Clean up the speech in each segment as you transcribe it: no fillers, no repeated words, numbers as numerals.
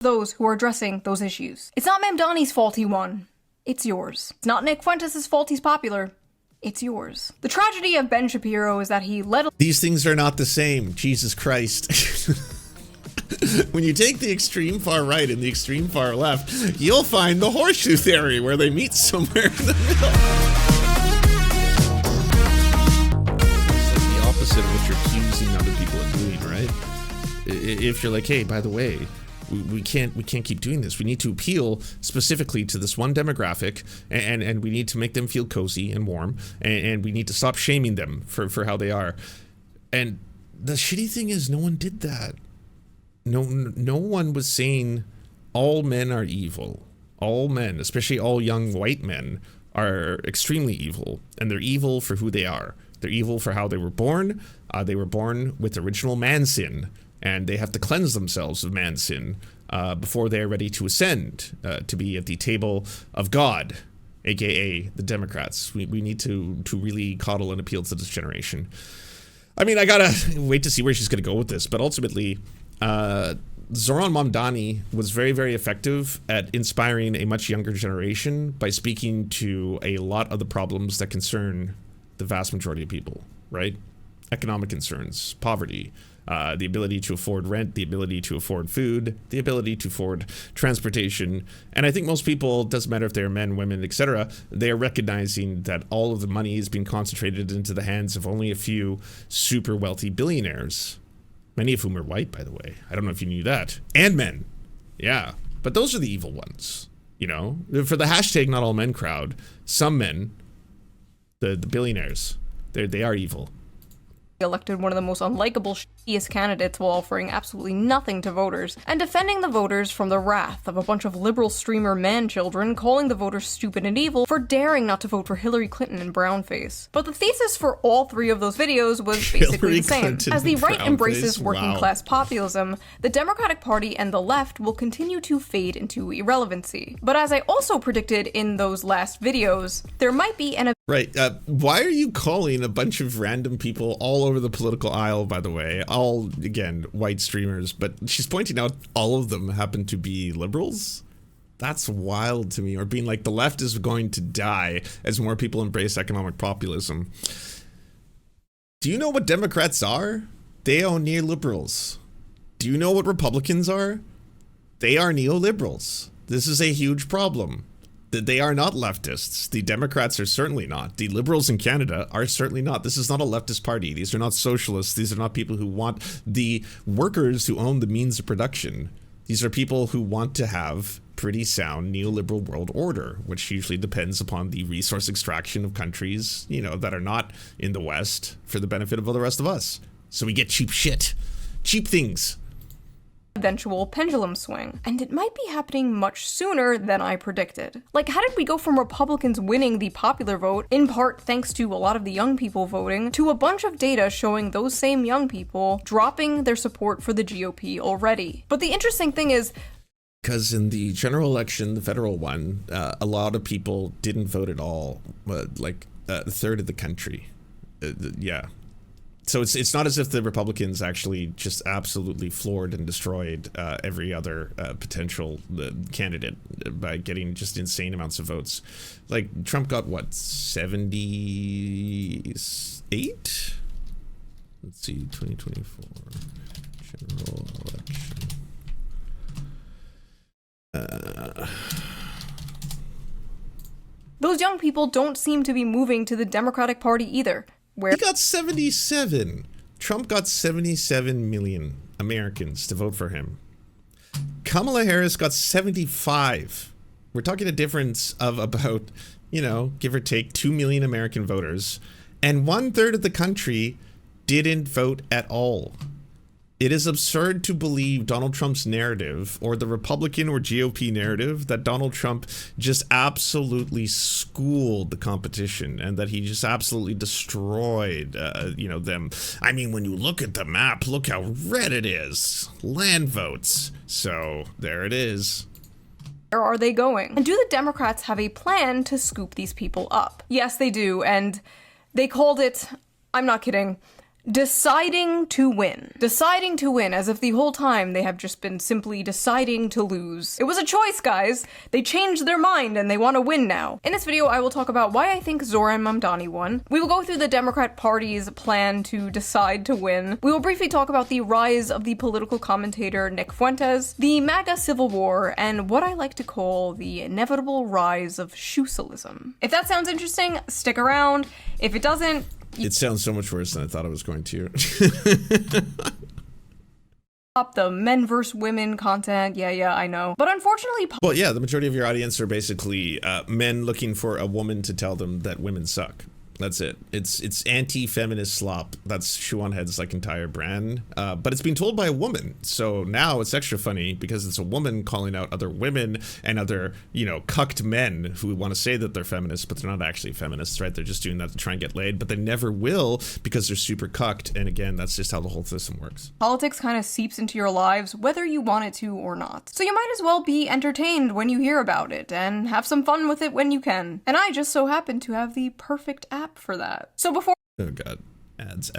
those who are addressing those issues. It's not Mamdani's fault he won. It's yours. It's not Nick Fuentes' fault he's popular. It's yours. The tragedy of Ben Shapiro is that he led a— These things are not the same. Jesus Christ. When you take the extreme far right and the extreme far left, you'll find the horseshoe theory where they meet somewhere in the middle. It's like the opposite of what you're accusing other people of doing, right? If you're like, hey, by the way, we can't keep doing this. We need to appeal specifically to this one demographic, and we need to make them feel cozy and warm, and we need to stop shaming them for how they are. And the shitty thing is, no one did that. No one was saying all men are evil. All men, especially all young white men, are extremely evil, and they're evil for who they are. They're evil for how they were born. They were born with original man sin, and they have to cleanse themselves of man sin before they are ready to ascend to be at the table of God, aka the Democrats. We need to really coddle and appeal to this generation. I mean, I gotta wait to see where she's gonna go with this, but ultimately, Zohran Mamdani was very, very effective at inspiring a much younger generation by speaking to a lot of the problems that concern the vast majority of people, right? Economic concerns, poverty, the ability to afford rent, the ability to afford food, the ability to afford transportation. And I think most people, doesn't matter if they're men, women, etc., they are recognizing that all of the money is being concentrated into the hands of only a few super wealthy billionaires. Many of whom are white, by the way. I don't know if you knew that. And men. Yeah. But those are the evil ones. You know? For the hashtag not all men crowd, some men, the billionaires, they are evil. Elected one of the most unlikable, shittiest candidates while offering absolutely nothing to voters, and defending the voters from the wrath of a bunch of liberal streamer man-children calling the voters stupid and evil for daring not to vote for Hillary Clinton and brownface. But the thesis for all three of those videos was basically the same. As the right embraces working-class populism, the Democratic Party and the left will continue to fade into irrelevancy. But as I also predicted in those last videos, there might be an— Right. Why are you calling a bunch of random people all over the political aisle, by the way? All, again, white streamers, but she's pointing out all of them happen to be liberals? That's wild to me. Or being like, the left is going to die as more people embrace economic populism. Do you know what Democrats are? They are neoliberals. Do you know what Republicans are? They are neoliberals. This is a huge problem. They are not leftists. The Democrats are certainly not. The Liberals in Canada are certainly not. This is not a leftist party. These are not socialists. These are not people who want the workers who own the means of production. These are people who want to have pretty sound neoliberal world order, which usually depends upon the resource extraction of countries, you know, that are not in the West for the benefit of all the rest of us. So we get cheap shit. Cheap things. Eventual pendulum swing, and it might be happening much sooner than I predicted. Like, how did we go from Republicans winning the popular vote, in part thanks to a lot of the young people voting, to a bunch of data showing those same young people dropping their support for the GOP already? But the interesting thing is, because in the general election, the federal one, a lot of people didn't vote at all, like a third of the country. Yeah. So it's not as if the Republicans actually just absolutely floored and destroyed every other potential candidate by getting just insane amounts of votes. Like, Trump got, what, 78? Let's see, 2024 general election. those young people don't seem to be moving to the Democratic Party either. He got 77. Trump got 77 million Americans to vote for him. Kamala Harris got 75. We're talking a difference of about, you know, give or take 2 million American voters. And 1/3 of the country didn't vote at all. It is absurd to believe Donald Trump's narrative, or the Republican or GOP narrative, that Donald Trump just absolutely schooled the competition and that he just absolutely destroyed, you know, them. I mean, when you look at the map, look how red it is. Land votes. So there it is. Where are they going? And do the Democrats have a plan to scoop these people up? Yes, they do. And they called it, I'm not kidding, Deciding to win. Deciding to win, as if the whole time they have just been simply deciding to lose. It was a choice, guys. They changed their mind and they want to win now. In this video, I will talk about why I think Zohran Mamdani won. We will go through the Democrat Party's plan to decide to win. We will briefly talk about the rise of the political commentator Nick Fuentes, the MAGA Civil War, and what I like to call the inevitable rise of Shoecialism. If that sounds interesting, stick around. If it doesn't, it sounds so much worse than I thought it was going to. Up the men versus women content, yeah, I know. But unfortunately, well, yeah, the majority of your audience are basically men looking for a woman to tell them that women suck. That's it. It's anti-feminist slop. That's ShoeOnHead's like entire brand. But it's being told by a woman. So now it's extra funny because it's a woman calling out other women and other, you know, cucked men who want to say that they're feminists, but they're not actually feminists, right? They're just doing that to try and get laid, but they never will because they're super cucked. And again, that's just how the whole system works. Politics kind of seeps into your lives whether you want it to or not. So you might as well be entertained when you hear about it and have some fun with it when you can. And I just so happen to have the perfect app for that. So before— oh god, ads.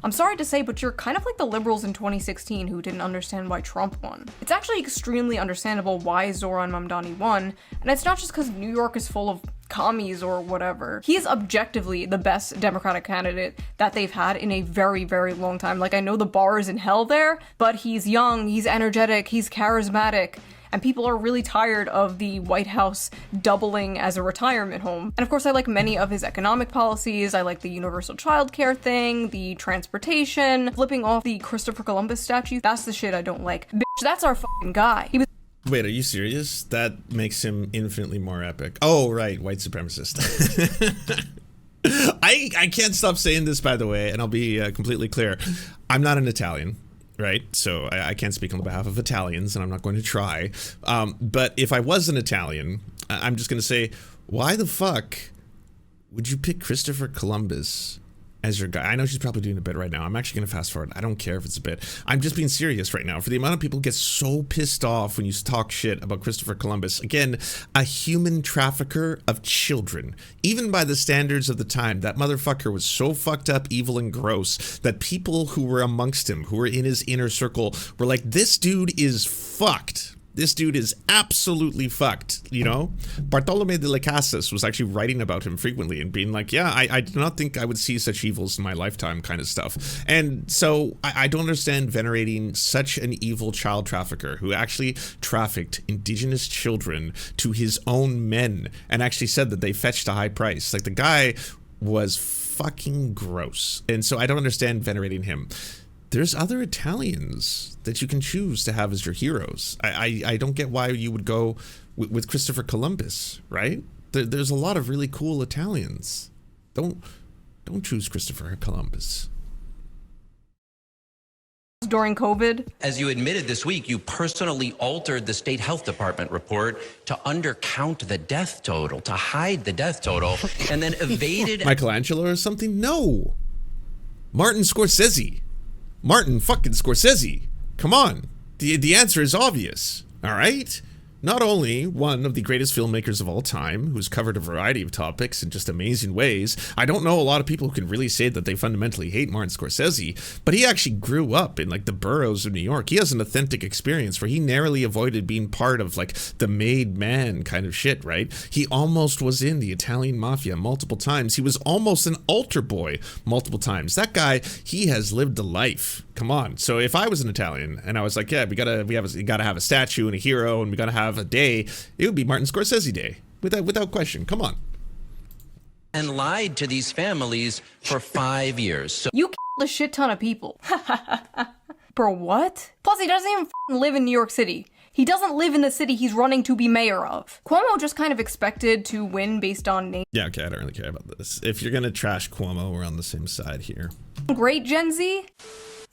I'm sorry to say, but you're kind of like the liberals in 2016 who didn't understand why Trump won. It's actually extremely understandable why Zohran Mamdani won, and it's not just because New York is full of commies or whatever. He is objectively the best Democratic candidate that they've had in a very, very long time. Like, I know the bar is in hell there, but he's young, he's energetic, he's charismatic, and people are really tired of the White House doubling as a retirement home. And of course, I like many of his economic policies. I like the universal childcare thing, the transportation, flipping off the Christopher Columbus statue. That's the shit I don't like. Bitch, that's our fucking guy. He was— wait, are you serious? That makes him infinitely more epic. Oh, right, white supremacist. I can't stop saying this, by the way, and I'll be completely clear. I'm not an Italian. Right, so I can't speak on behalf of Italians, and I'm not going to try. But if I was an Italian, I'm just going to say, why the fuck would you pick Christopher Columbus as your guy? I know she's probably doing a bit right now. I'm actually going to fast forward. I don't care if it's a bit. I'm just being serious right now. For the amount of people who get so pissed off when you talk shit about Christopher Columbus, again, a human trafficker of children. Even by the standards of the time, that motherfucker was so fucked up, evil, and gross that people who were amongst him, who were in his inner circle, were like, this dude is fucked. This dude is absolutely fucked, you know? Bartolome de las Casas was actually writing about him frequently and being like, yeah, I do not think I would see such evils in my lifetime kind of stuff. And so I don't understand venerating such an evil child trafficker who actually trafficked indigenous children to his own men and actually said that they fetched a high price. Like, the guy was fucking gross. And so I don't understand venerating him. There's other Italians that you can choose to have as your heroes. I don't get why you would go with Christopher Columbus, right? There's a lot of really cool Italians. Don't choose Christopher Columbus. during COVID. As you admitted this week, you personally altered the state health department report to undercount the death total, to hide the death total, and then evaded— Michelangelo or something? No. Martin Scorsese. Martin fucking Scorsese. Come on. The answer is obvious. All right? Not only one of the greatest filmmakers of all time, who's covered a variety of topics in just amazing ways. I don't know a lot of people who can really say that they fundamentally hate Martin Scorsese, but he actually grew up in like the boroughs of New York. He has an authentic experience where he narrowly avoided being part of like the made man kind of shit, right? He almost was in the Italian mafia multiple times. He was almost an altar boy multiple times. That guy, he has lived a life. Come on. So if I was an Italian and I was like, yeah, we gotta have a statue and a hero and we gotta have a day, it would be Martin Scorsese Day, without question. Come on. and lied to these families for 5 years. So You killed a shit ton of people. For what? Plus, he doesn't even live in New York City. He doesn't live in the city he's running to be mayor of. Cuomo just kind of expected to win based on name. Yeah, okay, I don't really care about this. If you're gonna trash Cuomo, we're on the same side here. Great, Gen Z?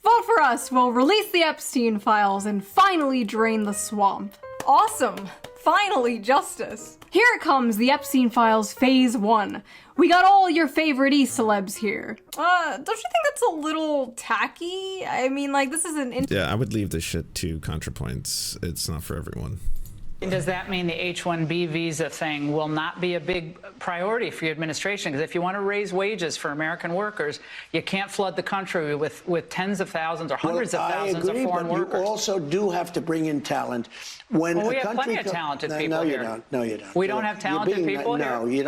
Vote for us. We'll release the Epstein files and finally drain the swamp. Awesome. Finally, justice. Here it comes, the Epstein files phase 1. We got all your favorite E-celebs here. Don't you think that's a little tacky? I mean, like, this is an... Yeah, I would leave this shit to ContraPoints. It's not for everyone. And does that mean the H-1B visa thing will not be a big priority for your administration? Because if you want to raise wages for American workers, you can't flood the country with tens of thousands or hundreds of thousands of foreign workers. You also do have to bring in talent. When we have plenty of talented people here. No, you don't. We don't have talented people here? No, you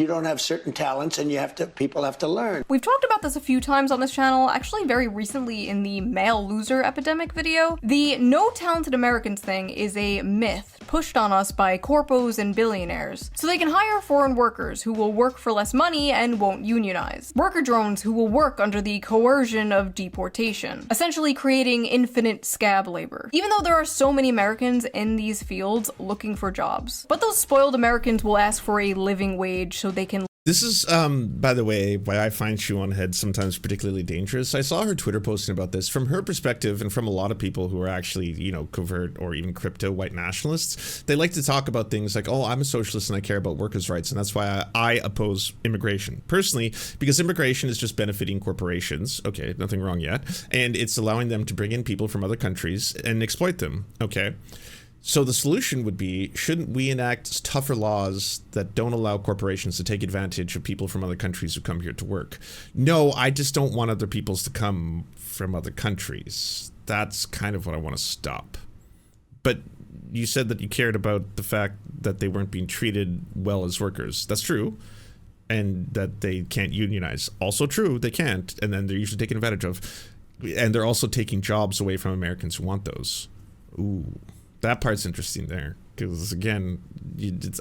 don't have certain talents, and people have to learn. We've talked about this a few times on this channel, actually very recently in the male loser epidemic video. The no talented Americans thing is a myth pushed on us by corpos and billionaires, so they can hire foreign workers who will work for less money and won't unionize. Worker drones who will work under the coercion of deportation, essentially creating infinite scab labor. Even though there are so many Americans in these fields looking for jobs. But those spoiled Americans will ask for a living wage so they can. This is, by the way, why I find ShoeOnHead sometimes particularly dangerous. I saw her Twitter posting about this from her perspective and from a lot of people who are actually, you know, covert or even crypto white nationalists. They like to talk about things like, oh, I'm a socialist and I care about workers' rights, and that's why I oppose immigration. Personally, because immigration is just benefiting corporations. Okay, nothing wrong yet. And it's allowing them to bring in people from other countries and exploit them. Okay. So the solution would be, shouldn't we enact tougher laws that don't allow corporations to take advantage of people from other countries who come here to work? No, I just don't want other peoples to come from other countries. That's kind of what I want to stop. But you said that you cared about the fact that they weren't being treated well as workers. That's true. And that they can't unionize. Also true, they can't. And then they're usually taken advantage of. And they're also taking jobs away from Americans who want those. Ooh. That part's interesting there, because again,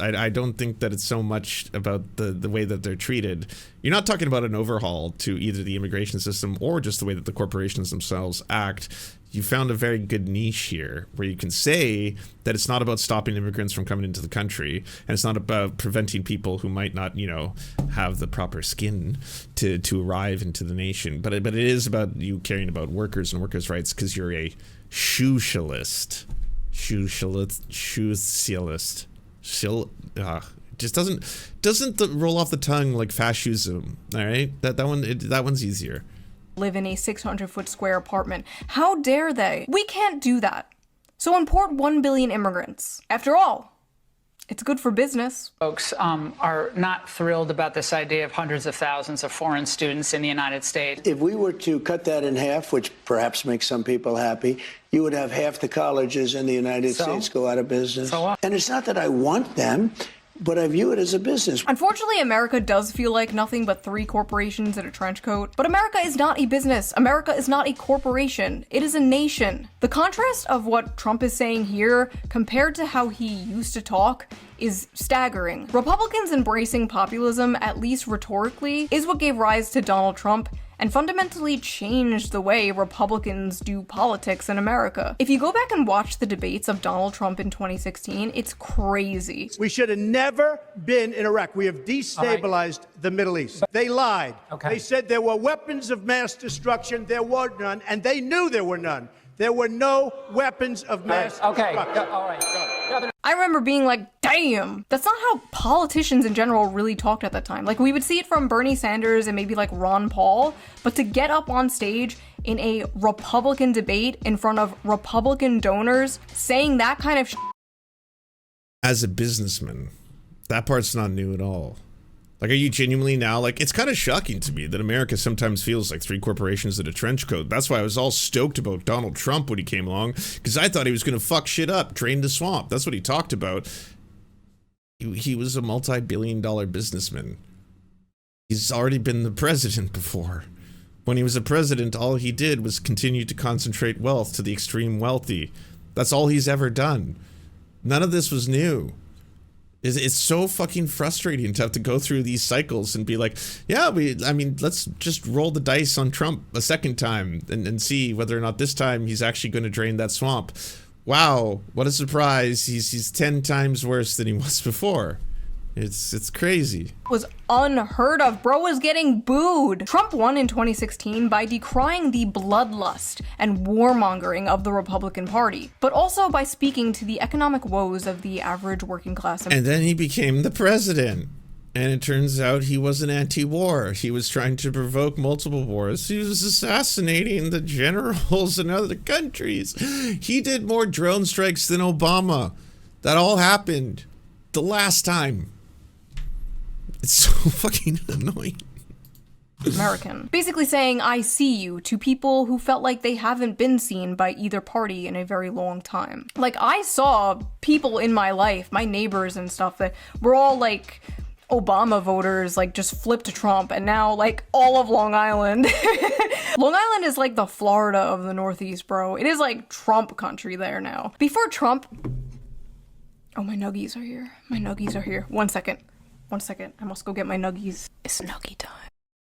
I don't think that it's so much about the way that they're treated. You're not talking about an overhaul to either the immigration system or just the way that the corporations themselves act. You found a very good niche here where you can say that it's not about stopping immigrants from coming into the country, and it's not about preventing people who might not, you know, have the proper skin to arrive into the nation, but it is about you caring about workers and workers' rights because you're a Shoecialist. Shoecialist. Just doesn't roll off the tongue like fascism. All right, that one's easier. Live in a 600-foot square apartment. How dare they? We can't do that. So import 1 billion immigrants. After all, it's good for business. Folks are not thrilled about this idea of hundreds of thousands of foreign students in the United States. If we were to cut that in half, which perhaps makes some people happy, you would have half the colleges in the United States go out of business. So what? And it's not that I want them, but I view it as a business. Unfortunately, America does feel like nothing but 3 corporations in a trench coat. But America is not a business. America is not a corporation. It is a nation. The contrast of what Trump is saying here compared to how he used to talk is staggering. Republicans embracing populism, at least rhetorically, is what gave rise to Donald Trump and fundamentally changed the way Republicans do politics in America. If you go back and watch the debates of Donald Trump in 2016, it's crazy. We should have never been in Iraq. We have destabilized the Middle East. They lied. They said there were weapons of mass destruction. There were none, and they knew there were none. There were no weapons of mass destruction. All right. I remember being like, damn, that's not how politicians in general really talked at that time. Like, we would see it from Bernie Sanders and maybe like Ron Paul, but to get up on stage in a Republican debate in front of Republican donors saying that kind of As a businessman, that part's not new at all. Like, are you genuinely now, like, it's kind of shocking to me that America sometimes feels like 3 corporations in a trench coat. That's why I was all stoked about Donald Trump when he came along, because I thought he was going to fuck shit up, drain the swamp. That's what he talked about. He was a multi-billion-dollar businessman. He's already been the president before. When he was a president, all he did was continue to concentrate wealth to the extreme wealthy. That's all he's ever done. None of this was new. It's so fucking frustrating to have to go through these cycles and be like, yeah, I mean, let's just roll the dice on Trump a second time and see whether or not this time he's actually going to drain that swamp. Wow, what a surprise. He's 10 times worse than he was before. It's crazy. Was unheard of. Bro was getting booed. Trump won in 2016 by decrying the bloodlust and warmongering of the Republican Party, but also by speaking to the economic woes of the average working class. And then he became the president. And it turns out he wasn't anti-war. He was trying to provoke multiple wars. He was assassinating the generals in other countries. He did more drone strikes than Obama. That all happened the last time. It's so fucking annoying. American. Basically saying, I see you, to people who felt like they haven't been seen by either party in a very long time. Like, I saw people in my life, my neighbors and stuff, that were all like Obama voters, like just flipped to Trump, and now like all of Long Island. Long Island is like the Florida of the Northeast, bro. It is like Trump country there now. Before Trump... Oh, my nuggies are here. My nuggies are here. 1 second. 1 second. I must go get my nuggies. It's nuggie time.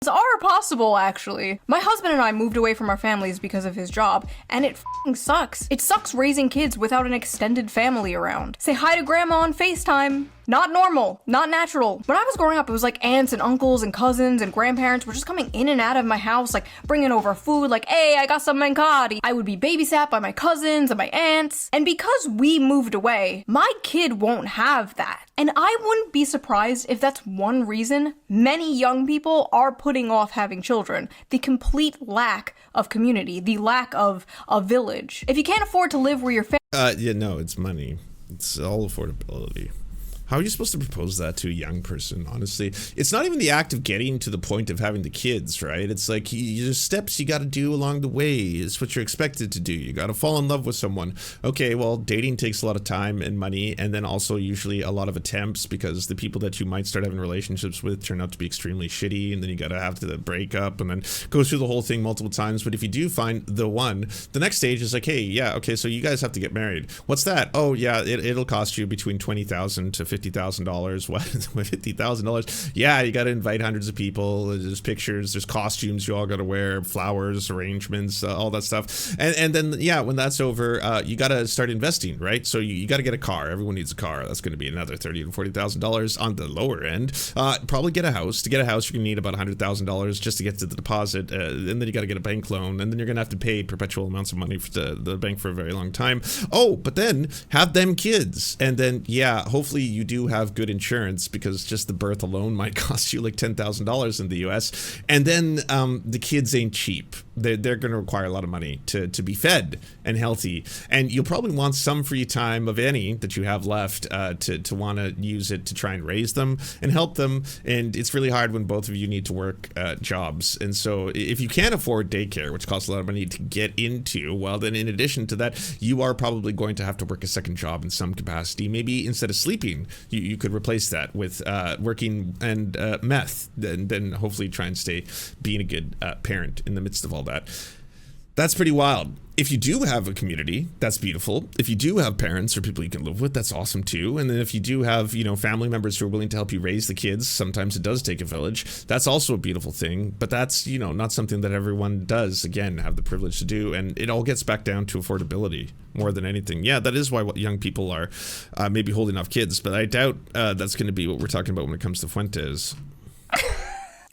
Are possible, actually. My husband and I moved away from our families because of his job, and it f***ing sucks. It sucks raising kids without an extended family around. Say hi to grandma on FaceTime. Not normal, not natural. When I was growing up, it was like aunts and uncles and cousins and grandparents were just coming in and out of my house, like bringing over food, like, hey, I got some mancati. I would be babysat by my cousins and my aunts. And because we moved away, my kid won't have that. And I wouldn't be surprised if that's one reason many young people are putting off having children. The complete lack of community, the lack of a village. If you can't afford to live where your family... Yeah, no, it's money. It's all affordability. How are you supposed to propose that to a young person, honestly? It's not even the act of getting to the point of having the kids, right? It's like there's steps you got to do along the way. It's what you're expected to do. You got to fall in love with someone. Okay, well, dating takes a lot of time and money, and then also usually a lot of attempts, because the people that you might start having relationships with turn out to be extremely shitty, and then you got to have to break up and then go through the whole thing multiple times. But if you do find the one, the next stage is like, hey, yeah, okay, so you guys have to get married. What's that? Oh, yeah, it'll cost you between $20,000 to $50,000. What? $50,000? Yeah, you got to invite hundreds of people. There's pictures, there's costumes you all got to wear, flowers, arrangements, all that stuff. And then, yeah, when that's over, you got to start investing, right? So you got to get a car. Everyone needs a car. That's going to be another $30,000 to $40,000 on the lower end. Probably get a house. To get a house, you're going to need about $100,000 just to get to the deposit. And then you got to get a bank loan. And then you're going to have to pay perpetual amounts of money for the bank for a very long time. Oh, but then have them kids. And then, yeah, hopefully you do have good insurance, because just the birth alone might cost you like $10,000 in the US. And then the kids ain't cheap. They're going to require a lot of money to be fed and healthy. And you'll probably want some free time of any that you have left to want to use it to try and raise them and help them. And it's really hard when both of you need to work jobs. And so if you can't afford daycare, which costs a lot of money to get into, well, then in addition to that, you are probably going to have to work a second job in some capacity. Maybe instead of sleeping, you could replace that with working and meth, and then hopefully try and stay being a good parent in the midst of all that. That's pretty wild. If you do have a community, that's beautiful. If you do have parents or people you can live with, that's awesome too. And then if you do have, family members who are willing to help you raise the kids, sometimes it does take a village. That's also a beautiful thing. But that's, not something that everyone does, again, have the privilege to do. And it all gets back down to affordability more than anything. Yeah, that is why young people are maybe holding off kids. But I doubt that's going to be what we're talking about when it comes to Fuentes.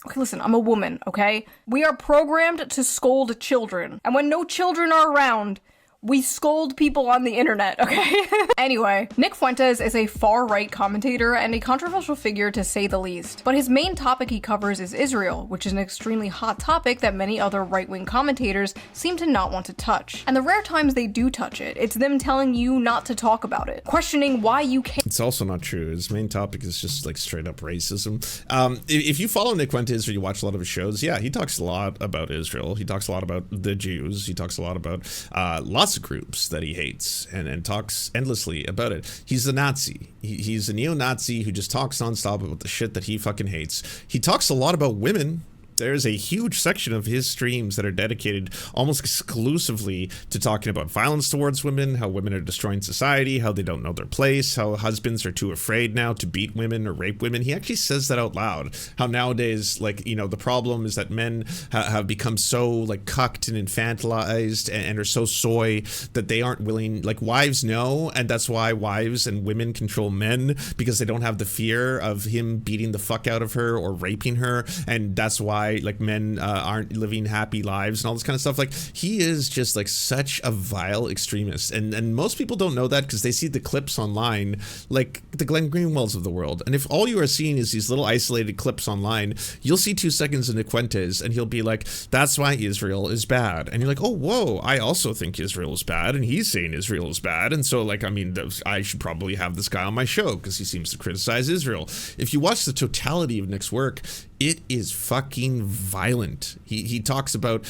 Okay, listen, I'm a woman, okay? We are programmed to scold children. And when no children are around, we scold people on the internet, okay? Anyway, Nick Fuentes is a far-right commentator and a controversial figure to say the least. But his main topic he covers is Israel, which is an extremely hot topic that many other right-wing commentators seem to not want to touch. And the rare times they do touch it, it's them telling you not to talk about it, questioning why you can't. It's also not true. His main topic is just like straight up racism. If you follow Nick Fuentes or you watch a lot of his shows, yeah, he talks a lot about Israel. He talks a lot about the Jews. He talks a lot about lots of groups that he hates and talks endlessly about it. He's a Nazi. He's a neo-Nazi who just talks nonstop about the shit that he fucking hates. He talks a lot about women. There's a huge section of his streams that are dedicated almost exclusively to talking about violence towards women, how women are destroying society, how they don't know their place, how husbands are too afraid now to beat women or rape women. He actually says that out loud, how nowadays, the problem is that men have become so cucked and infantilized and are so soy that they aren't willing, wives know, and that's why wives and women control men, because they don't have the fear of him beating the fuck out of her or raping her, and that's why why like men aren't living happy lives and all this kind of stuff. Like, he is just like such a vile extremist, and most people don't know that because they see the clips online, like the Glenn Greenwalds of the world. And if all you are seeing is these little isolated clips online, you'll see 2 seconds of Nick Fuentes and he'll be like, that's why Israel is bad. And you're like, oh, whoa, I also think Israel is bad, and he's saying Israel is bad, and so like, I mean, I should probably have this guy on my show because he seems to criticize Israel. If you watch the totality of Nick's work, it is fucking violent. He talks about,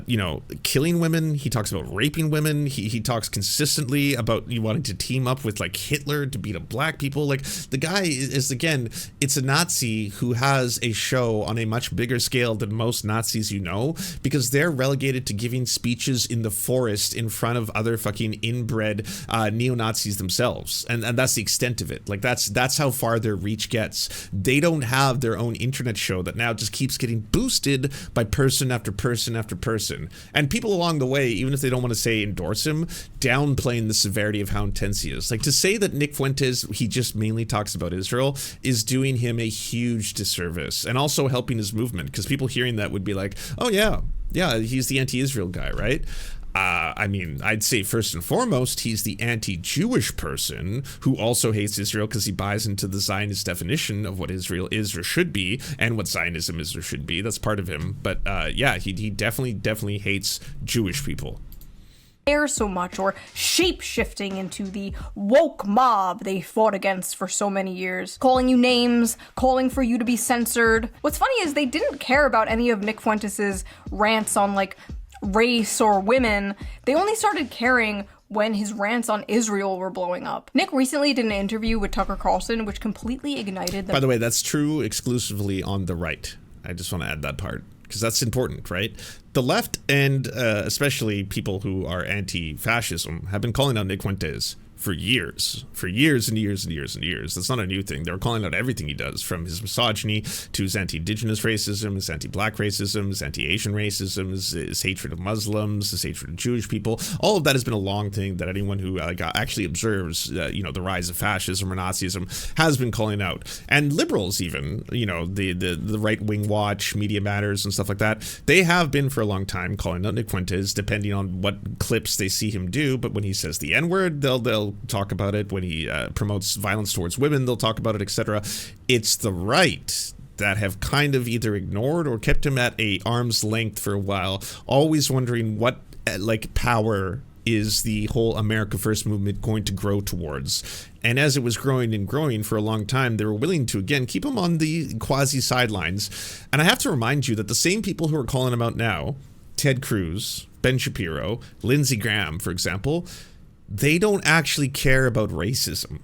you know, killing women. He talks about raping women. He talks consistently about you wanting to team up with like Hitler to beat up black people. Like, the guy is, again, it's a Nazi who has a show on a much bigger scale than most Nazis you know, because they're relegated to giving speeches in the forest in front of other fucking inbred neo-Nazis themselves. And that's the extent of it. Like, that's how far their reach gets. They don't have their own internet show that now just keeps getting boosted by person after person after person, and people along the way, even if they don't want to say endorse him, downplaying the severity of how intense he is. Like, to say that Nick Fuentes, he just mainly talks about Israel, is doing him a huge disservice, and also helping his movement, because people hearing that would be like, oh yeah, he's the anti-Israel guy, right? I mean, I'd say first and foremost, he's the anti-Jewish person who also hates Israel because he buys into the Zionist definition of what Israel is or should be, and what Zionism is or should be. That's part of him. But yeah, he definitely hates Jewish people. Care so much, or shape-shifting into the woke mob they fought against for so many years, calling you names, calling for you to be censored. What's funny is they didn't care about any of Nick Fuentes' rants on like race or women. They only started caring when his rants on Israel were blowing up. Nick recently did an interview with Tucker Carlson, which completely ignited the— By the way, that's true exclusively on the right. I just want to add that part, because that's important, right? The left, and especially people who are anti-fascism, have been calling out Nick Fuentes for years and years and years and years. That's not a new thing. They were calling out everything he does, from his misogyny to his anti-indigenous racism, his anti-black racism, his anti-Asian racism, his hatred of Muslims, his hatred of Jewish people. All of that has been a long thing that anyone who actually observes, you know, the rise of fascism or Nazism has been calling out. And liberals, even, you know, the right-wing watch, Media Matters and stuff like that, they have been for a long time calling out Nick Fuentes, depending on what clips they see him do. But when he says the N-word, they'll talk about it. When he promotes violence towards women, they'll talk about it, etc. It's the right that have kind of either ignored or kept him at a arm's length for a while, always wondering what like power is the whole America First movement going to grow towards. And as it was growing and growing for a long time, they were willing to, again, keep him on the quasi sidelines. And I have to remind you that the same people who are calling him out now, Ted Cruz, Ben Shapiro, Lindsey Graham, for example, they don't actually care about racism.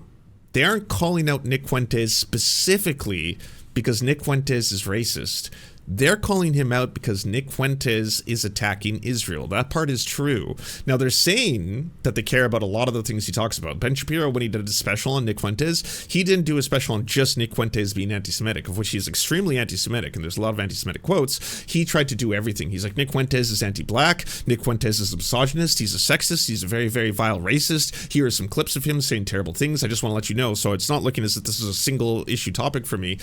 They aren't calling out Nick Fuentes specifically because Nick Fuentes is racist. They're calling him out because Nick Fuentes is attacking Israel. That part is true. Now, they're saying that they care about a lot of the things he talks about. Ben Shapiro, when he did a special on Nick Fuentes, he didn't do a special on just Nick Fuentes being anti-Semitic, of which he is extremely anti-Semitic, and there's a lot of anti-Semitic quotes. He tried to do everything. He's like, Nick Fuentes is anti-black, Nick Fuentes is a misogynist, he's a sexist, he's a very, very vile racist. Here are some clips of him saying terrible things. I just want to let you know, so it's not looking as if this is a single issue topic for me.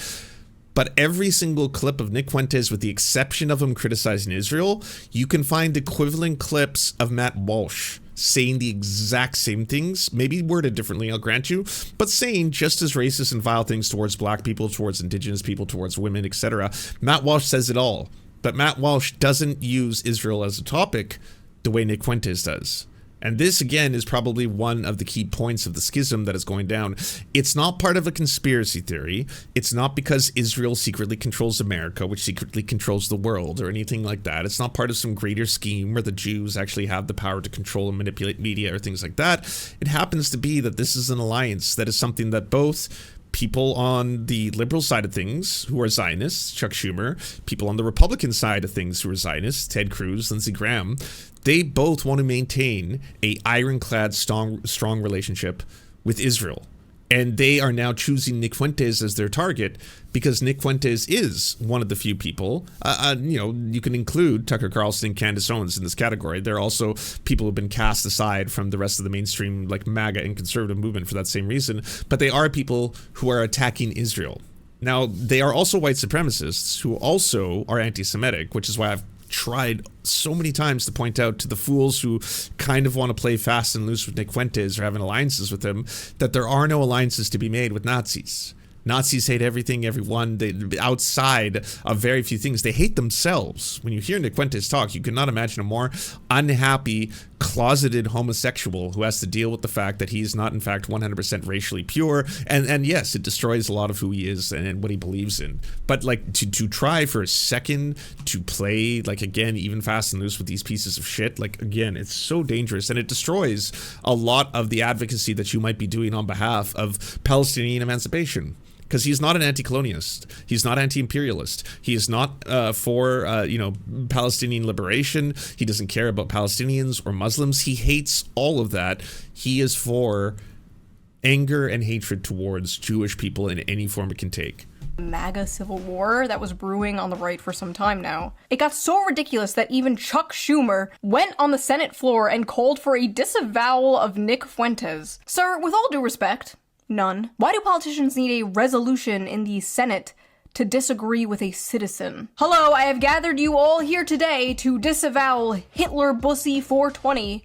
But every single clip of Nick Fuentes, with the exception of him criticizing Israel, you can find equivalent clips of Matt Walsh saying the exact same things, maybe worded differently, I'll grant you, but saying just as racist and vile things towards black people, towards indigenous people, towards women, etc. Matt Walsh says it all. But Matt Walsh doesn't use Israel as a topic the way Nick Fuentes does. And this, again, is probably one of the key points of the schism that is going down. It's not part of a conspiracy theory. It's not because Israel secretly controls America, which secretly controls the world, or anything like that. It's not part of some greater scheme where the Jews actually have the power to control and manipulate media or things like that. It happens to be that this is an alliance that is something that both people on the liberal side of things who are Zionists, Chuck Schumer, people on the Republican side of things who are Zionists, Ted Cruz, Lindsey Graham, they both want to maintain a ironclad strong relationship with Israel. And they are now choosing Nick Fuentes as their target because Nick Fuentes is one of the few people, you know, you can include Tucker Carlson and Candace Owens in this category. There are also people who have been cast aside from the rest of the mainstream, like MAGA and conservative movement for that same reason. But they are people who are attacking Israel. Now, they are also white supremacists who also are anti-Semitic, which is why I've tried so many times to point out to the fools who kind of want to play fast and loose with Nick Fuentes or having alliances with him that there are no alliances to be made with Nazis. Nazis hate everything, everyone. They, outside of very few things, they hate themselves. When you hear Nick Fuentes talk, you cannot imagine a more unhappy, closeted homosexual who has to deal with the fact that he's not, in fact, 100% racially pure. And yes, it destroys a lot of who he is and what he believes in. But like to try for a second to play, like, again, even fast and loose with these pieces of shit, like, again, it's so dangerous, and it destroys a lot of the advocacy that you might be doing on behalf of Palestinian emancipation. Because he's not an anti-colonialist. He's not anti-imperialist. He is not for, Palestinian liberation. He doesn't care about Palestinians or Muslims. He hates all of that. He is for anger and hatred towards Jewish people in any form it can take. MAGA civil war that was brewing on the right for some time now. It got so ridiculous that even Chuck Schumer went on the Senate floor and called for a disavowal of Nick Fuentes. Sir, with all due respect, none. Why do politicians need a resolution in the Senate to disagree with a citizen? Hello, I have gathered you all here today to disavow Hitler Bussy 420.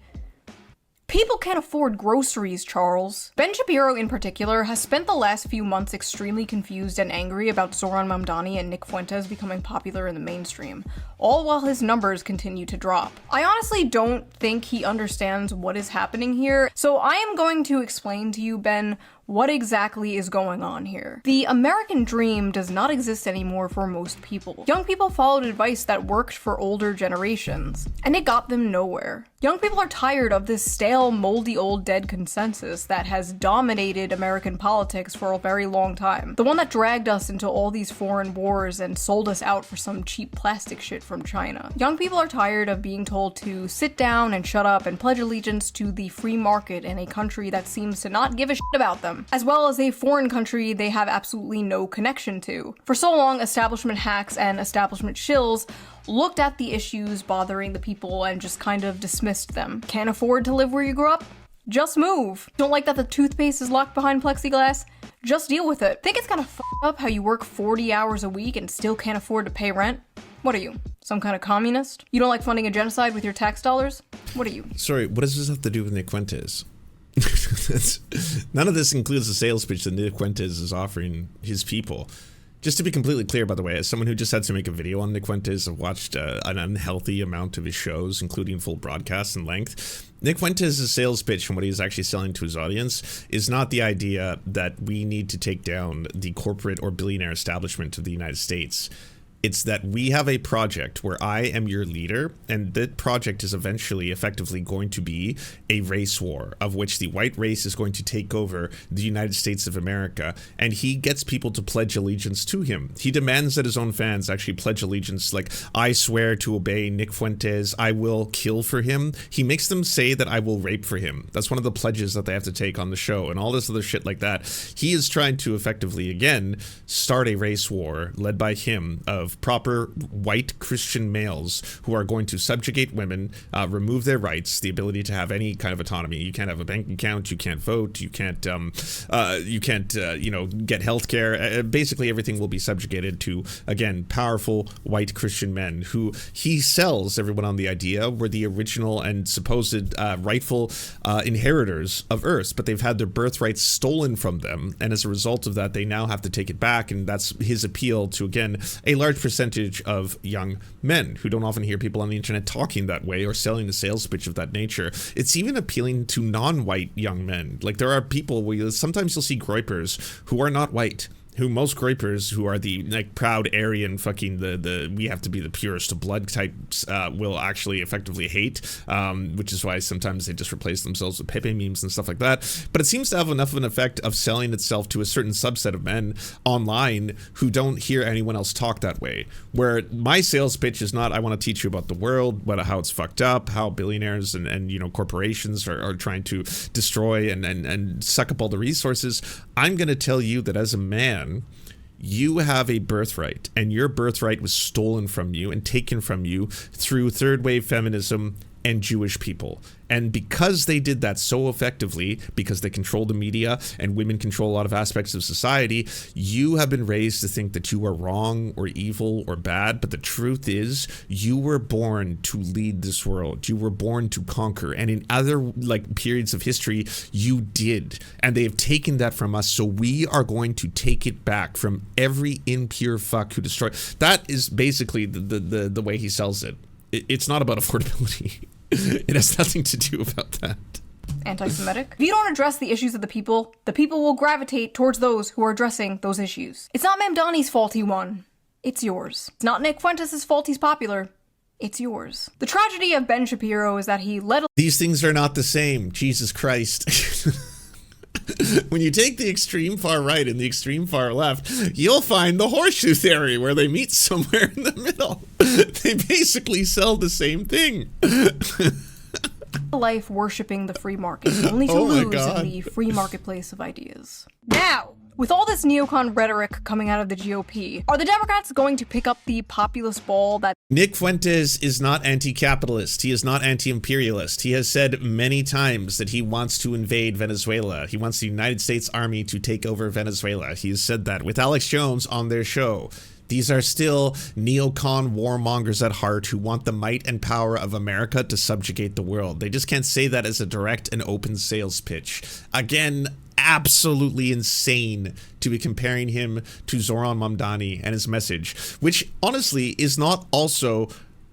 People can't afford groceries, Charles. Ben Shapiro, in particular, has spent the last few months extremely confused and angry about Zohran Mamdani and Nick Fuentes becoming popular in the mainstream, all while his numbers continue to drop. I honestly don't think he understands what is happening here, so I am going to explain to you, Ben, what exactly is going on here. The American dream does not exist anymore for most people. Young people followed advice that worked for older generations, and it got them nowhere. Young people are tired of this stale, moldy, old, dead consensus that has dominated American politics for a very long time. The one that dragged us into all these foreign wars and sold us out for some cheap plastic shit from China. Young people are tired of being told to sit down and shut up and pledge allegiance to the free market in a country that seems to not give a shit about them, as well as a foreign country they have absolutely no connection to. For so long, establishment hacks and establishment shills looked at the issues bothering the people and just kind of dismissed them. Can't afford to live where you grew up? Just move. Don't like that the toothpaste is locked behind plexiglass? Just deal with it. Think it's kind of f***ed up how you work 40 hours a week and still can't afford to pay rent? What are you, some kind of communist? You don't like funding a genocide with your tax dollars? What are you? Sorry, what does this have to do with Nick Fuentes? None of this includes the sales pitch that Nick Fuentes is offering his people. Just to be completely clear, by the way, as someone who just had to make a video on Nick Fuentes, I've watched an unhealthy amount of his shows, including full broadcasts in length. Nick Fuentes' sales pitch and what he's actually selling to his audience is not the idea that we need to take down the corporate or billionaire establishment of the United States. It's that we have a project where I am your leader, and that project is eventually effectively going to be a race war of which the white race is going to take over the United States of America, and he gets people to pledge allegiance to him. He demands that his own fans actually pledge allegiance, like, I swear to obey Nick Fuentes, I will kill for him. He makes them say that I will rape for him. That's one of the pledges that they have to take on the show, and all this other shit like that. He is trying to effectively, again, start a race war led by him of proper white Christian males who are going to subjugate women, remove their rights, the ability to have any kind of autonomy. You can't have a bank account, you can't vote, you can't get healthcare. Basically, everything will be subjugated to, again, powerful white Christian men who he sells everyone on the idea were the original and supposed rightful inheritors of Earth, but they've had their birthrights stolen from them, and as a result of that, they now have to take it back, and that's his appeal to, again, a large percentage of young men who don't often hear people on the internet talking that way or selling a sales pitch of that nature. It's even appealing to non-white young men. Like, there are people where sometimes you'll see groypers who are not white, who most groypers who are the, like, proud Aryan fucking the we have to be the purest of blood types will actually effectively hate, which is why sometimes they just replace themselves with Pepe memes and stuff like that. But it seems to have enough of an effect of selling itself to a certain subset of men online who don't hear anyone else talk that way. Where my sales pitch is not, I want to teach you about the world, how it's fucked up, how billionaires and corporations are trying to destroy and suck up all the resources. I'm going to tell you that as a man, you have a birthright, and your birthright was stolen from you and taken from you through third wave feminism and Jewish people. And because they did that so effectively, because they control the media and women control a lot of aspects of society, you have been raised to think that you are wrong or evil or bad. But the truth is, you were born to lead this world. You were born to conquer. And in other like periods of history, you did. And they have taken that from us. So we are going to take it back from every impure fuck who destroyed. That is basically the way he sells it. It's not about affordability. It has nothing to do about that. Anti-Semitic? If you don't address the issues of the people will gravitate towards those who are addressing those issues. It's not Mamdani's fault he won. It's yours. It's not Nick Fuentes' fault he's popular. It's yours. The tragedy of Ben Shapiro is that he led. These things are not the same. Jesus Christ. When you take the extreme far right and the extreme far left, you'll find the horseshoe theory where they meet somewhere in the middle. They basically sell the same thing. Life worshipping the free market, only to lose in the free marketplace of ideas. Now, with all this neocon rhetoric coming out of the GOP, are the Democrats going to pick up the populist ball that Nick Fuentes is not anti-capitalist. He is not anti-imperialist. He has said many times that he wants to invade Venezuela. He wants the United States Army to take over Venezuela. He has said that with Alex Jones on their show. These are still neocon warmongers at heart who want the might and power of America to subjugate the world. They just can't say that as a direct and open sales pitch. Again, absolutely insane to be comparing him to Zohran Mamdani and his message, which honestly is not also...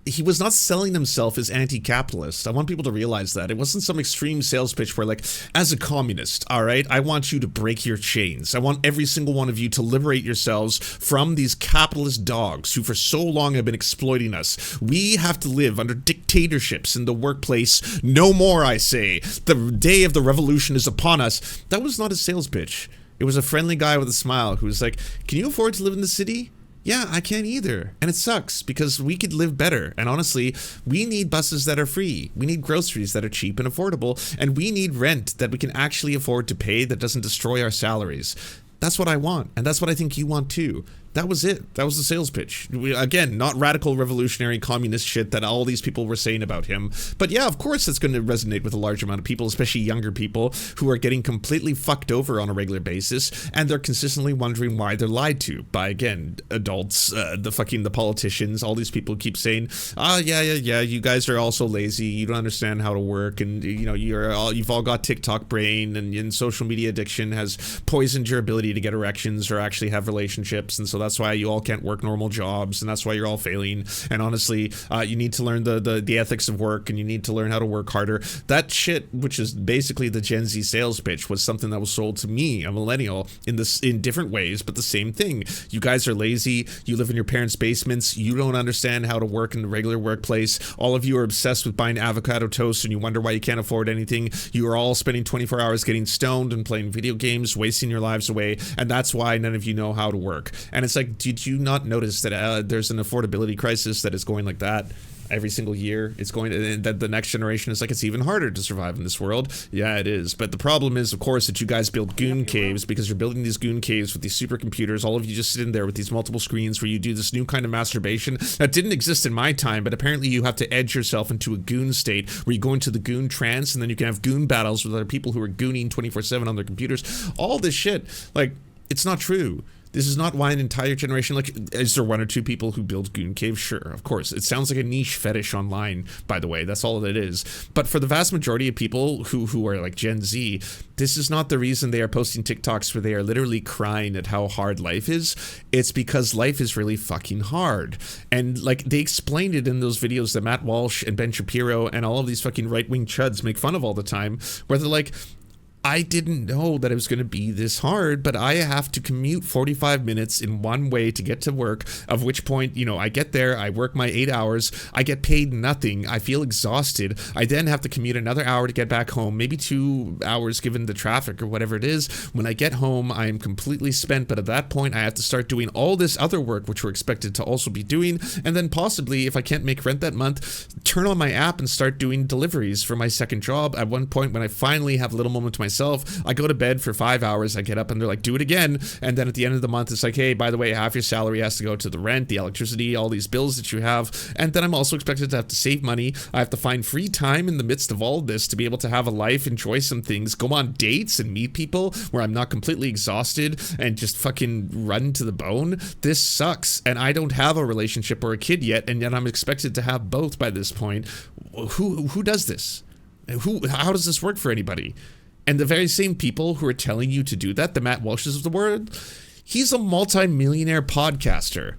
He was not selling himself as anti-capitalist. I want people to realize that. It wasn't some extreme sales pitch where like, as a communist, all right, I want you to break your chains. I want every single one of you to liberate yourselves from these capitalist dogs who for so long have been exploiting us. We have to live under dictatorships in the workplace. No more, I say. The day of the revolution is upon us. That was not a sales pitch. It was a friendly guy with a smile who was like, can you afford to live in the city? Yeah, I can't either. And it sucks because we could live better. And honestly, we need buses that are free. We need groceries that are cheap and affordable. And we need rent that we can actually afford to pay that doesn't destroy our salaries. That's what I want. And that's what I think you want too. That was it. That was the sales pitch. Again, not radical revolutionary communist shit that all these people were saying about him. But yeah, of course it's going to resonate with a large amount of people, especially younger people who are getting completely fucked over on a regular basis. And they're consistently wondering why they're lied to by, again, adults, the politicians, all these people keep saying, yeah, you guys are also lazy. You don't understand how to work. And, you know, you've all got TikTok brain and social media addiction has poisoned your ability to get erections or actually have relationships. And so that's why you all can't work normal jobs, and that's why you're all failing. And honestly, you need to learn the ethics of work, and you need to learn how to work harder. That shit, which is basically the Gen Z sales pitch, was something that was sold to me, a millennial, in different ways, but the same thing. You guys are lazy. You live in your parents' basements. You don't understand how to work in the regular workplace. All of you are obsessed with buying avocado toast, and you wonder why you can't afford anything. You are all spending 24 hours getting stoned and playing video games, wasting your lives away, and that's why none of you know how to work. And it's like, did you not notice that there's an affordability crisis that is going like that every single year? It's going to, that the next generation is like, it's even harder to survive in this world. Yeah, it is. But the problem is, of course, that you guys build goon caves because you're building these goon caves with these supercomputers. All of you just sit in there with these multiple screens where you do this new kind of masturbation that didn't exist in my time, but apparently you have to edge yourself into a goon state where you go into the goon trance, and then you can have goon battles with other people who are gooning 24/7 on their computers. All this shit, like, it's not true. This is not why an entire generation, like, is there one or two people who build goon caves? Sure, of course. It sounds like a niche fetish online, by the way. That's all it is. But for the vast majority of people who are like Gen Z, this is not the reason they are posting TikToks where they are literally crying at how hard life is. It's because life is really fucking hard. And like, they explained it in those videos that Matt Walsh and Ben Shapiro and all of these fucking right-wing chuds make fun of all the time, where they're like, I didn't know that it was going to be this hard, but I have to commute 45 minutes in one way to get to work, of which point, you know, I get there, I work my 8 hours, I get paid nothing, I feel exhausted, I then have to commute another hour to get back home, maybe 2 hours given the traffic or whatever it is. When I get home, I am completely spent, but at that point, I have to start doing all this other work, which we're expected to also be doing, and then possibly, if I can't make rent that month, turn on my app and start doing deliveries for my second job. At one point, when I finally have a little moment to myself, myself. I go to bed for 5 hours. I get up and they're like, do it again. And then at the end of the month, it's like, hey, by the way, half your salary has to go to the rent, the electricity, all these bills that you have. And then I'm also expected to have to save money. I have to find free time in the midst of all this to be able to have a life, enjoy some things, go on dates and meet people where I'm not completely exhausted and just fucking run to the bone. This sucks. And I don't have a relationship or a kid yet, and yet I'm expected to have both by this point. Who does this? How does this work for anybody? And the very same people who are telling you to do that, the Matt Walshes of the world, he's a multi-millionaire podcaster.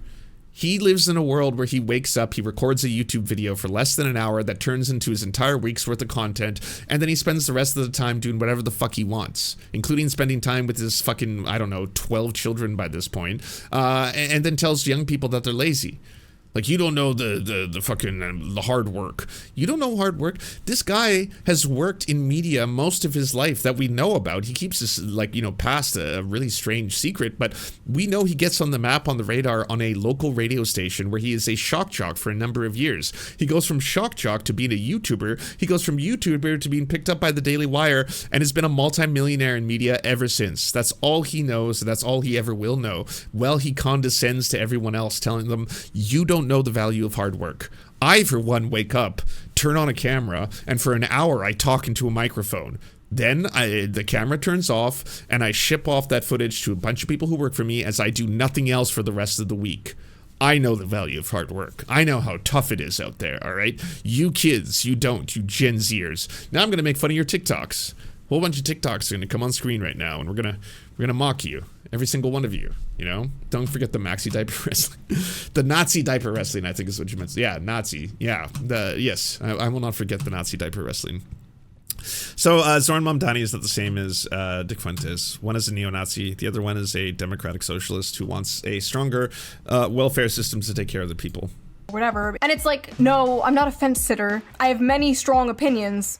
He lives in a world where he wakes up, he records a YouTube video for less than an hour that turns into his entire week's worth of content, and then he spends the rest of the time doing whatever the fuck he wants, including spending time with his fucking, I don't know, 12 children by this point, and then tells young people that they're lazy. Like, you don't know the fucking the hard work. You don't know hard work. This guy has worked in media most of his life that we know about. He keeps this, like, you know, past a really strange secret, but we know he gets on the map, on the radar, on a local radio station where he is a shock jock for a number of years. He goes from shock jock to being a YouTuber. He goes from YouTuber to being picked up by the Daily Wire and has been a multi-millionaire in media ever since. That's all he knows. That's all he ever will know. Well, he condescends to everyone else, telling them, you don't know the value of hard work. I, for one, wake up, turn on a camera, and for an hour I talk into a microphone. Then the camera turns off, and I ship off that footage to a bunch of people who work for me as I do nothing else for the rest of the week. I know the value of hard work. I know how tough it is out there, all right? You kids, you don't, you Gen Zers. Now I'm going to make fun of your TikToks. A whole bunch of TikToks are going to come on screen right now, and we're gonna mock you. Every single one of you, you know? Don't forget the Maxi diaper wrestling. The Nazi diaper wrestling, I think is what you meant. Yeah, Nazi. Yeah, yes. I will not forget the Nazi diaper wrestling. So, Zohran Mamdani is not the same as Nick Fuentes. One is a neo-Nazi. The other one is a democratic socialist who wants a stronger welfare system to take care of the people. Whatever. And it's like, no, I'm not a fence sitter. I have many strong opinions.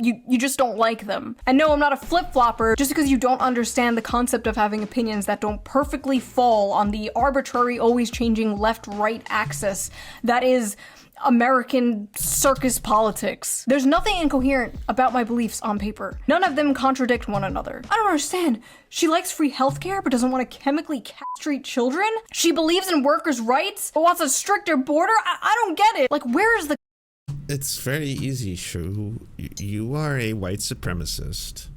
You just don't like them. And no, I'm not a flip-flopper just because you don't understand the concept of having opinions that don't perfectly fall on the arbitrary, always changing left-right axis that is American circus politics. There's nothing incoherent about my beliefs on paper. None of them contradict one another. I don't understand. She likes free healthcare but doesn't want to chemically castrate children? She believes in workers' rights but wants a stricter border? I don't get it. Like, where is the... It's very easy, Shue. You are a white supremacist.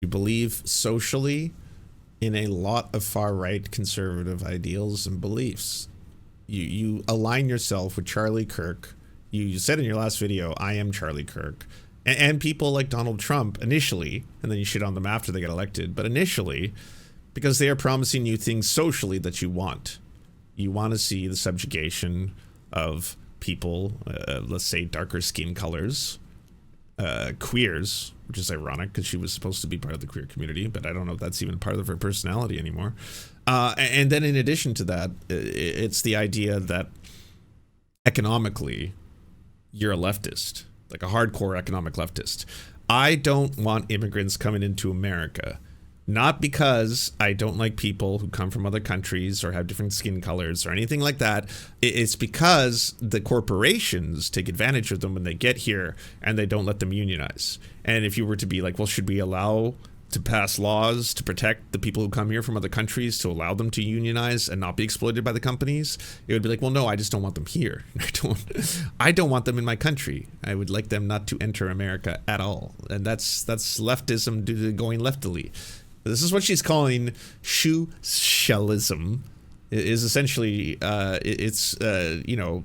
You believe socially in a lot of far-right conservative ideals and beliefs. You align yourself with Charlie Kirk. You said in your last video, I am Charlie Kirk. And people like Donald Trump initially, and then you shit on them after they get elected, but initially, because they are promising you things socially that you want. You want to see the subjugation of people, let's say darker skin colors, queers, which is ironic because she was supposed to be part of the queer community, but I don't know if that's even part of her personality anymore. And then in addition to that, it's the idea that economically you're a leftist, like a hardcore economic leftist. I don't want immigrants coming into America. Not because I don't like people who come from other countries or have different skin colors or anything like that. It's because the corporations take advantage of them when they get here and they don't let them unionize. And if you were to be like, well, should we allow to pass laws to protect the people who come here from other countries, to allow them to unionize and not be exploited by the companies? It would be like, well, no, I just don't want them here. I don't want them in my country. I would like them not to enter America at all. And that's leftism due to going leftily. This is what she's calling Shoecialism. It is essentially,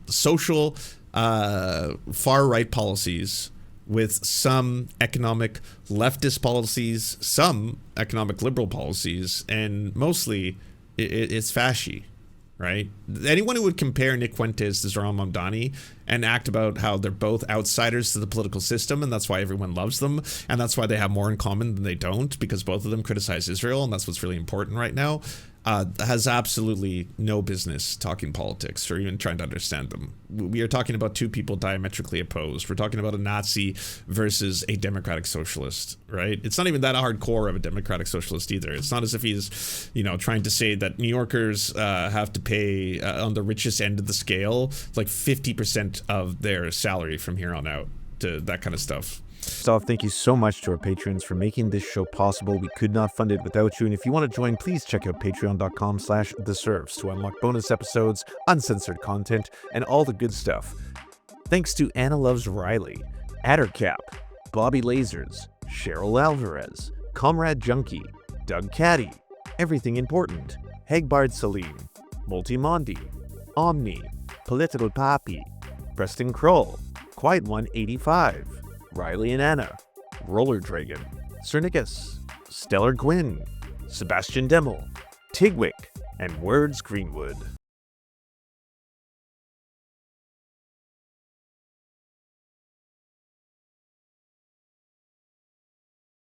social far-right policies with some economic leftist policies, some economic liberal policies, and mostly it's fashy, right? Anyone who would compare Nick Fuentes to Zohran Mamdani and act about how they're both outsiders to the political system, and that's why everyone loves them, and that's why they have more in common than they don't, because both of them criticize Israel, and that's what's really important right now, has absolutely no business talking politics or even trying to understand them. We are talking about two people diametrically opposed. We're talking about a Nazi versus a democratic socialist, right? It's not even that hardcore of a democratic socialist either. It's not as if he's, trying to say that New Yorkers have to pay on the richest end of the scale, like 50% of their salary from here on out, to that kind of stuff. First off, thank you so much to our patrons for making this show possible. We could not fund it without you. And if you want to join, please check out patreon.com/theserfs to unlock bonus episodes, uncensored content, and all the good stuff. Thanks to Anna Loves Riley, Addercap, Bobby Lasers, Cheryl Alvarez, Comrade Junkie, Doug Caddy, Everything Important, Hegbard Salim, Multimondi, Omni, Political Papi, Preston Kroll, Quiet One 85, Riley and Anna, Roller Dragon, Cernicus, Stellar Gwyn, Sebastian Demmel, Tigwick, and Words Greenwood.